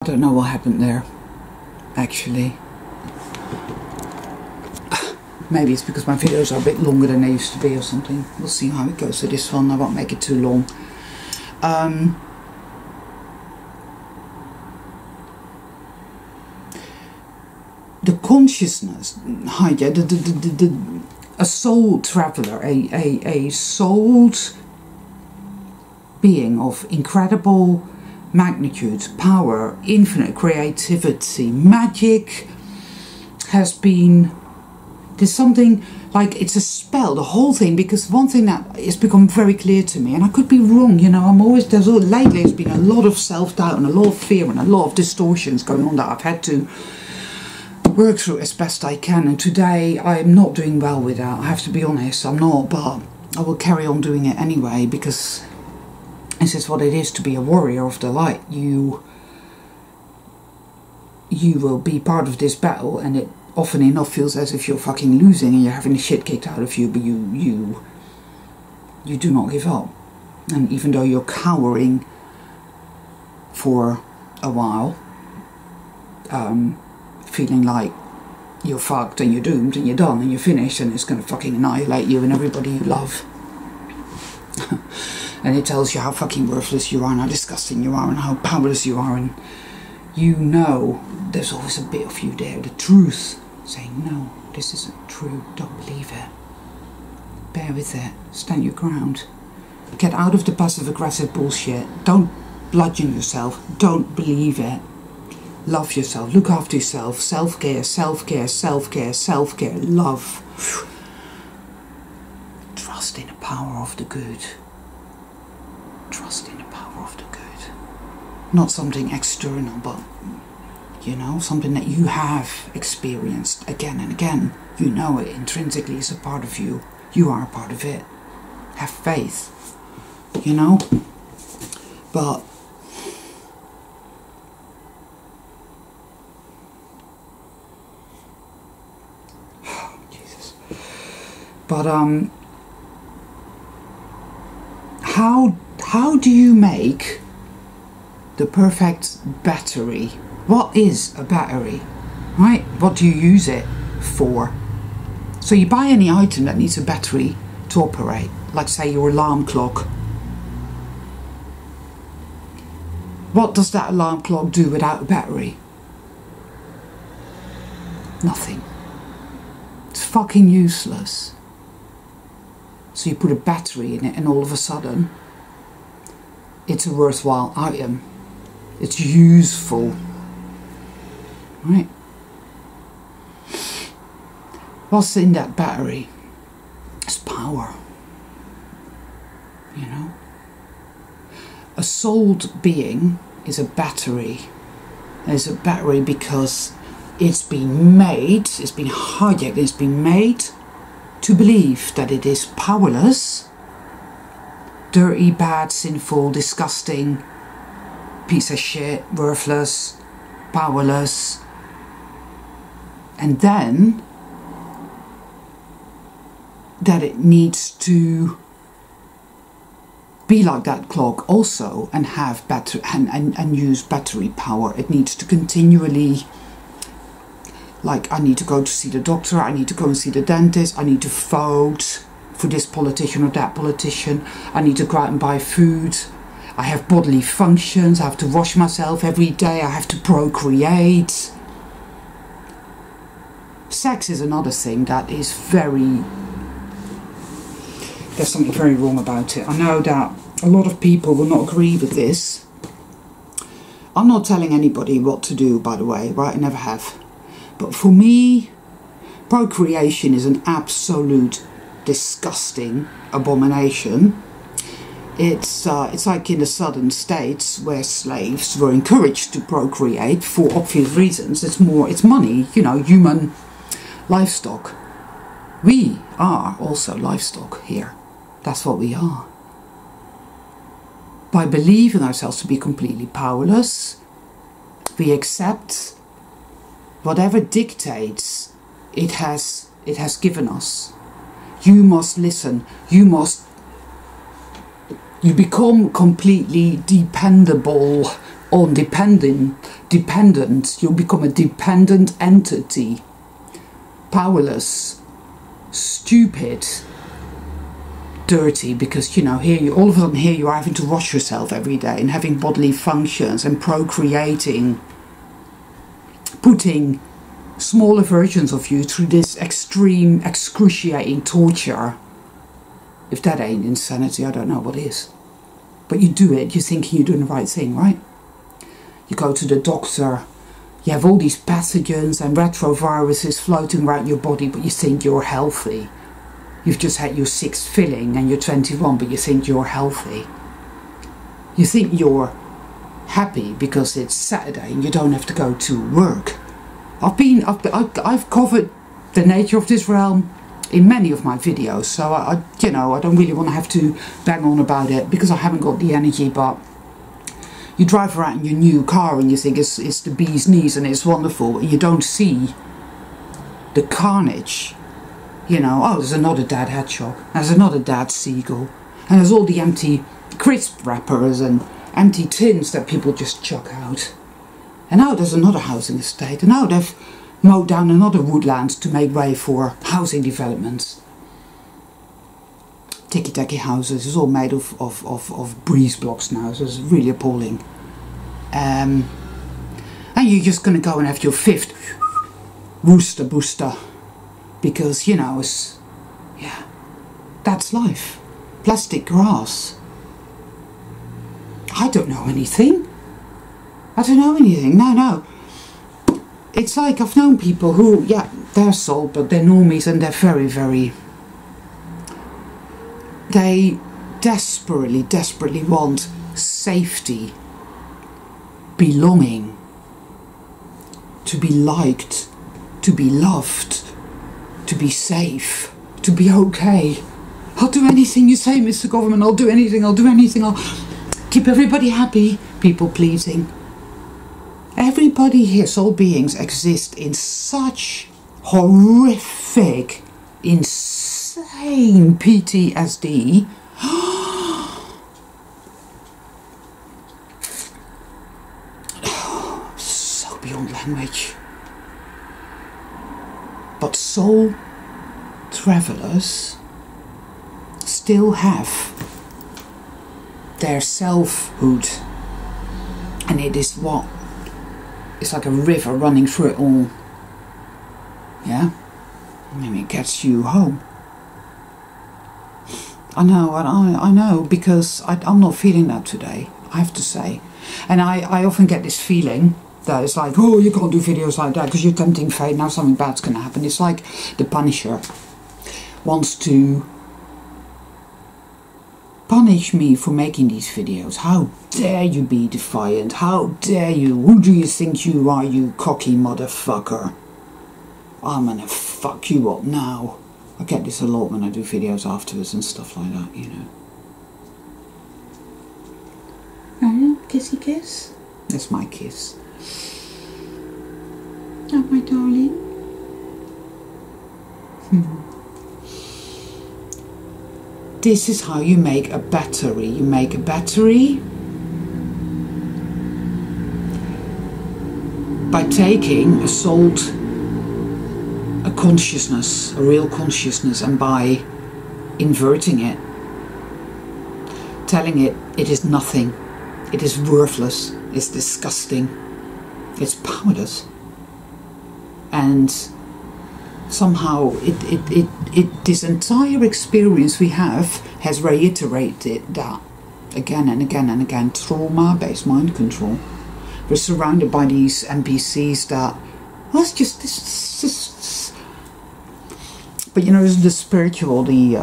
I don't know what happened there, actually. Maybe it's because my videos are a bit longer than they used to be or something. We'll see how it goes with this one. I won't make it too long. The consciousness, a soul traveler, a souled being of incredible magnitude, power, infinite creativity, magic has been, there's something like it's a spell, the whole thing, because one thing that has become very clear to me, and I could be wrong, you know, lately there's been a lot of self-doubt and a lot of fear and a lot of distortions going on that I've had to work through as best I can, and today I'm not doing well with that. I have to be honest, I'm not, but I will carry on doing it anyway, because this is what it is to be a warrior of the light. You will be part of this battle, and it often enough feels as if you're fucking losing and you're having the shit kicked out of you, but you do not give up. And even though you're cowering for a while, feeling like you're fucked and you're doomed and you're done and you're finished and it's going to fucking annihilate you and everybody you love. And it tells you how fucking worthless you are and how disgusting you are and how powerless you are, and you know there's always a bit of you there, the truth, saying no, this isn't true, don't believe it, bear with it, stand your ground, get out of the passive aggressive bullshit, don't bludgeon yourself, don't believe it, love yourself, look after yourself, self-care, self-care, self-care, self-care, love, trust in the power of the good. Trust in the power of the good. Not something external, but, you know, something that you have experienced again and again. You know it intrinsically is a part of you. You are a part of it. Have faith, you know? But Jesus. But how do you make the perfect battery? What is a battery, right? What do you use it for? So you buy any item that needs a battery to operate, like say your alarm clock. What does that alarm clock do without a battery? Nothing. It's fucking useless. So you put a battery in it and all of a sudden it's a worthwhile item. It's useful. Right? What's in that battery? It's power. You know? A souled being is a battery. It's a battery because it's been made, it's been hijacked, it's been made to believe that it is powerless, dirty, bad, sinful, disgusting, piece of shit, worthless, powerless, and then that it needs to be like that clock also and have battery and use battery power. It needs to continually, like, I need to go to see the doctor, I need to go and see the dentist, I need to vote for this politician or that politician, I need to go out and buy food, I have bodily functions, I have to wash myself every day, I have to procreate. Sex is another thing that is very, there's something very wrong about it. I know that a lot of people will not agree with this. I'm not telling anybody what to do, by the way, right? I never have. But for me, procreation is an absolute disgusting abomination. It's like in the southern states where slaves were encouraged to procreate for obvious reasons. It's money, you know, human livestock. We are also livestock here. That's what we are. By believing ourselves to be completely powerless, we accept whatever dictates it has given us. You must listen. You become completely dependent dependent. You'll become a dependent entity. Powerless, stupid, dirty, because, you know, here you, all of a sudden here you are having to wash yourself every day and having bodily functions and procreating, putting smaller versions of you through this extreme, excruciating torture. If that ain't insanity, I don't know what is. But you do it, you're thinking you're doing the right thing, right? You go to the doctor, you have all these pathogens and retroviruses floating around your body, but you think you're healthy. You've just had your 6th filling and you're 21, but you think you're healthy. You think you're happy because it's Saturday and you don't have to go to work. I've covered the nature of this realm in many of my videos, so I don't really want to have to bang on about it because I haven't got the energy. But you drive around in your new car and you think it's the bee's knees and it's wonderful, and you don't see the carnage. You know, oh, there's another Dad Hedgehog, there's another Dad Seagull, and there's all the empty crisp wrappers and empty tins that people just chuck out. And now there's another housing estate, and now they've mowed down another woodland to make way for housing developments. Ticky-tacky houses, it's all made of breeze blocks now, so it's really appalling. And you're just going to go and have your 5th rooster booster. Because, you know, yeah, that's life. Plastic grass. I don't know anything. No. It's like I've known people who, yeah, they're sold, but they're normies and they're very, very... They desperately want safety, belonging, to be liked, to be loved, to be safe, to be okay. I'll do anything you say, Mr. Government, I'll do anything, I'll keep everybody happy. People pleasing. Everybody here, soul beings, exist in such horrific, insane PTSD. So beyond language. But soul travelers still have their selfhood, and it is what? It's like a river running through it all. Yeah? Maybe it gets you home. I know, because I'm not feeling that today, I have to say. And I often get this feeling that it's like, oh, you can't do videos like that because you're tempting fate, now something bad's going to happen. It's like the Punisher wants to punish me for making these videos. How dare you be defiant? How dare you? Who do you think you are, you cocky motherfucker? I'm gonna fuck you up now. I get this a lot when I do videos afterwards and stuff like that, you know. Kissy kiss? That's my kiss. Oh, my darling. This is how you make a battery. You make a battery by taking a consciousness, a real consciousness, and by inverting it, telling it it is nothing, it is worthless, it's disgusting, it's powerless, and somehow this entire experience we have has reiterated that again and again and again. Trauma-based mind control. We're surrounded by these NPCs that, well, it's just. But you know, the spiritual, the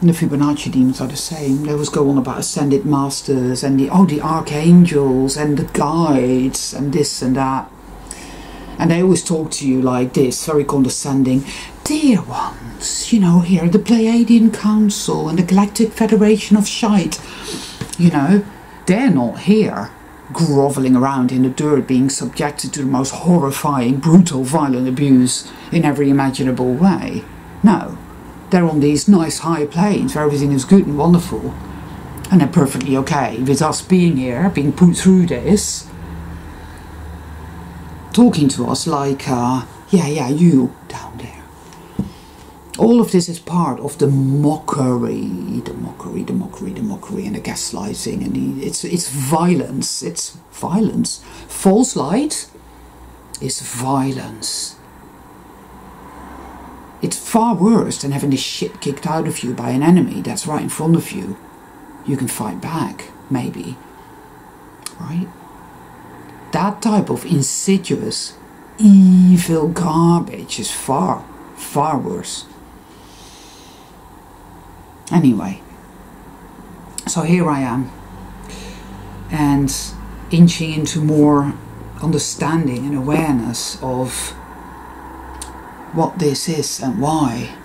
Fibonacci demons are the same. They always go on about ascended masters and the archangels and the guides and this and that. And they always talk to you like this, very condescending. Dear ones, you know, here are the Pleiadian Council and the Galactic Federation of Shite. You know, they're not here grovelling around in the dirt, being subjected to the most horrifying, brutal, violent abuse in every imaginable way. No, they're on these nice high planes where everything is good and wonderful. And they're perfectly okay with us being here, being put through this. talking to us like, yeah, you down there. All of this is part of the mockery, and the gaslighting, and it's violence. It's violence. False light is violence. It's far worse than having the shit kicked out of you by an enemy that's right in front of you. You can fight back, maybe. Right? That type of insidious, evil garbage is far, far worse. Anyway, so here I am, and inching into more understanding and awareness of what this is and why.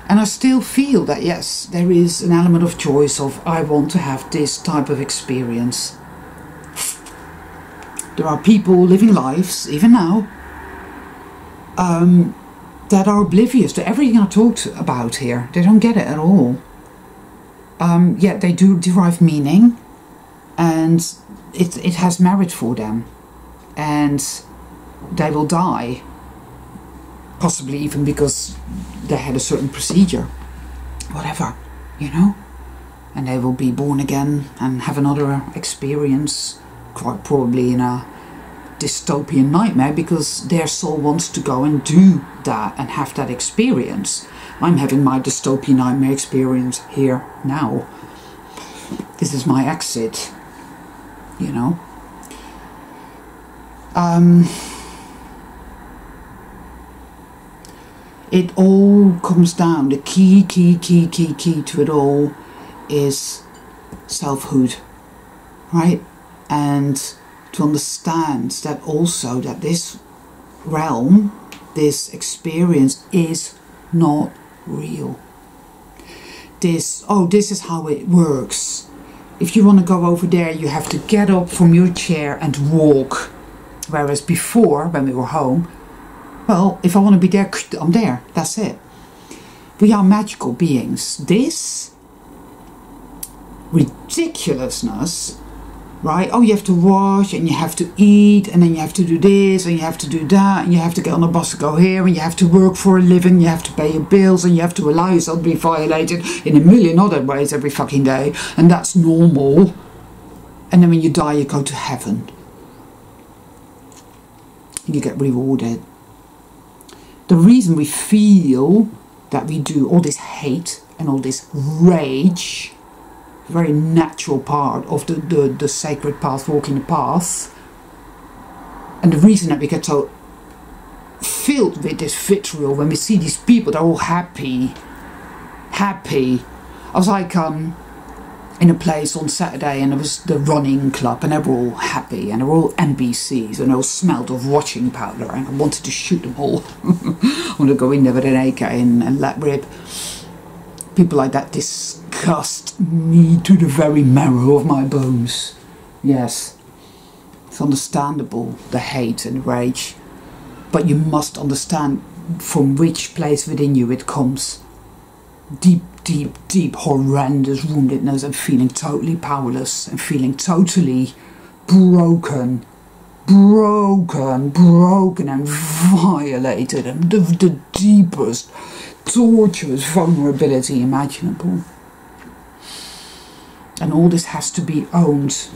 And I still feel that, yes, there is an element of choice of I want to have this type of experience. There are people living lives, even now, that are oblivious to everything I talked about here. They don't get it at all. Yet they do derive meaning, and it has merit for them. And they will die, possibly even because they had a certain procedure, whatever, you know. And they will be born again and have another experience, quite probably in a dystopian nightmare, because their soul wants to go and do that and have that experience. I'm having my dystopian nightmare experience here now. This is my exit, you know. It all comes down, the key to it all is selfhood, right? And to understand that also that this realm, this experience is not real. This is how it works. If you want to go over there, you have to get up from your chair and walk. Whereas before, when we were home, well, if I want to be there, I'm there. That's it. We are magical beings. This ridiculousness, right? Oh, you have to wash, and you have to eat, and then you have to do this, and you have to do that, and you have to get on a bus to go here, and you have to work for a living, you have to pay your bills, and you have to allow yourself to be violated in a million other ways every fucking day, and that's normal. And then when you die, you go to heaven. You get rewarded. The reason we feel that we do all this hate and all this rage, very natural part of the sacred path, walking the path, and the reason that we get so filled with this vitriol when we see these people, they're all happy. I was like in a place on Saturday, and it was the running club, and they were all happy, and they were all NBCs, and they all smelled of washing powder, and I wanted to shoot them all. I want to go in there with an AK and let rip. People like that disgust me to the very marrow of my bones. Yes, it's understandable, the hate and rage, but you must understand from which place within you it comes. Deep, horrendous woundedness, and feeling totally powerless, and feeling totally broken and violated, and the deepest, torturous vulnerability imaginable. And all this has to be owned,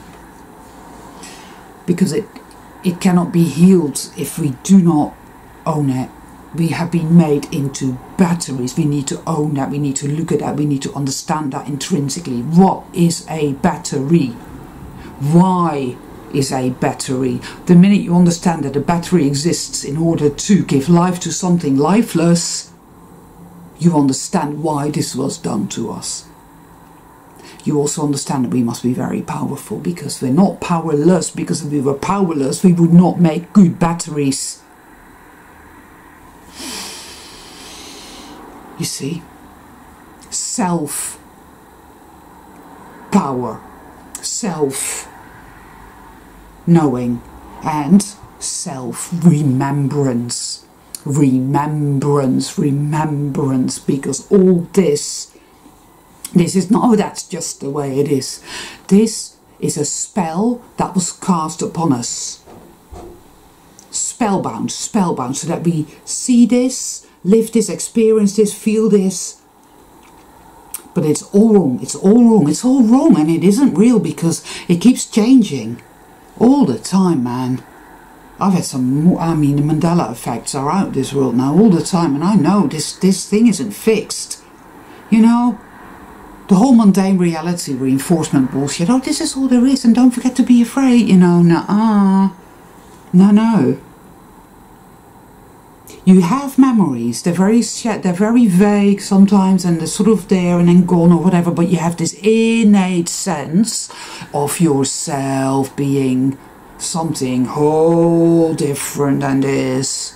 because it cannot be healed if we do not own it. We have been made into batteries. We need to own that. We need to look at that. We need to understand that intrinsically. What is a battery? Why is a battery? The minute you understand that a battery exists in order to give life to something lifeless, you understand why this was done to us. You also understand that we must be very powerful, because we're not powerless. Because if we were powerless, we would not make good batteries. You see, self-power, self-knowing, and self-remembrance. Remembrance, because all this is not, oh, that's just the way it is. This is a spell that was cast upon us. spellbound, spellbound, so that we see this, live this, experience this, feel this. But it's all wrong, it's all wrong, it's all wrong, and it isn't real because it keeps changing all the time, man. I've had some, I mean, the Mandela effects are out this world now all the time, and I know this thing isn't fixed. You know, the whole mundane reality reinforcement bullshit. Oh, this is all there is, and don't forget to be afraid, you know. Nuh-uh. No. You have memories, they're very vague sometimes, and they're sort of there and then gone or whatever, but you have this innate sense of yourself being something whole different than this.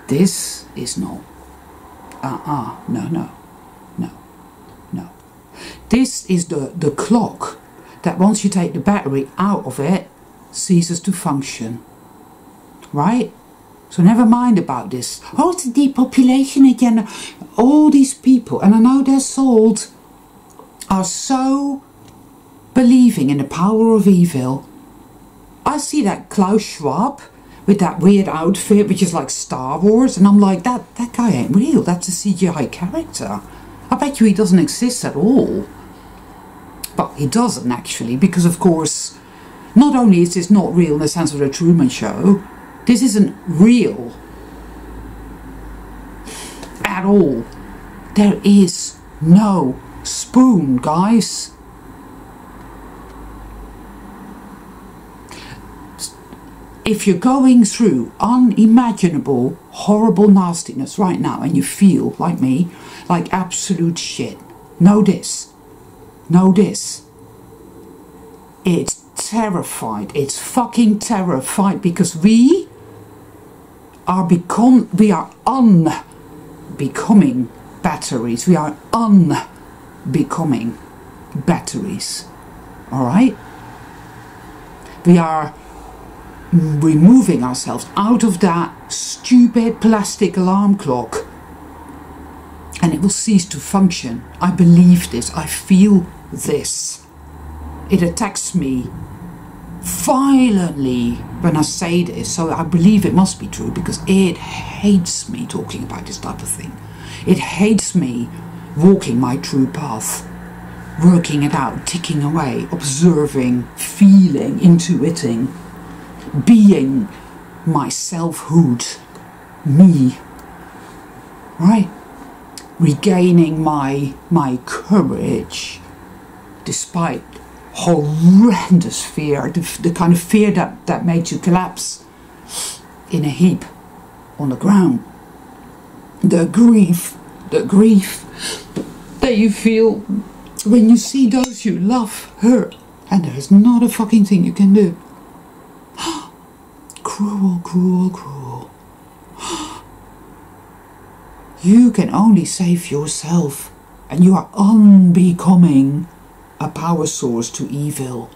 This is not. No. This is the clock that once you take the battery out of it, ceases to function. Right? So never mind about this. Oh, it's a depopulation agenda. All these people, and I know they're sold, are so believing in the power of evil. I see that Klaus Schwab with that weird outfit, which is like Star Wars, and I'm like, that guy ain't real. That's a CGI character. I bet you he doesn't exist at all. But he doesn't actually, because of course, not only is this not real in the sense of the Truman Show, this isn't real at all. There is no spoon, guys. If you're going through unimaginable, horrible nastiness right now and you feel, like me, like absolute shit, know this. It's terrified. It's fucking terrified because we are unbecoming batteries. We are unbecoming batteries. Alright? We are removing ourselves out of that stupid plastic alarm clock, and it will cease to function. I believe this. I feel this. It attacks me violently when I say this, so I believe it must be true because it hates me talking about this type of thing. It hates me walking my true path, working it out, ticking away, observing, feeling, intuiting, being my selfhood, me, right? Regaining my courage despite horrendous fear, the kind of fear that made you collapse in a heap on the ground. The grief that you feel when you see those you love hurt, and there is not a fucking thing you can do. Cruel, cruel, cruel. You can only save yourself, and you are unbecoming a power source to evil.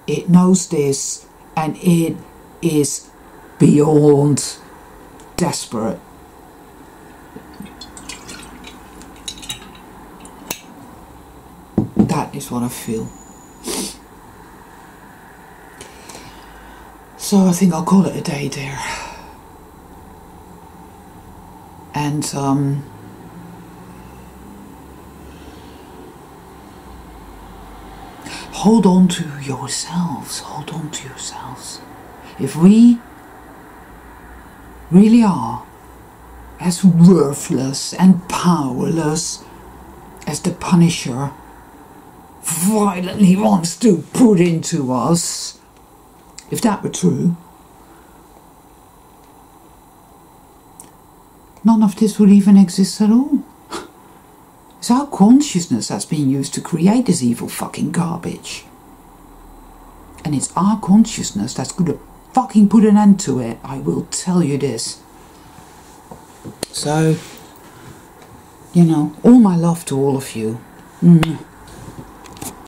It knows this, and it is beyond desperate. That is what I feel. So I think I'll call it a day there. And hold on to yourselves. Hold on to yourselves. If we really are as worthless and powerless as the Punisher violently wants to put into us, if that were true, none of this would even exist at all. It's our consciousness that's being used to create this evil fucking garbage. And it's our consciousness that's going to fucking put an end to it. I will tell you this. So, you know, all my love to all of you.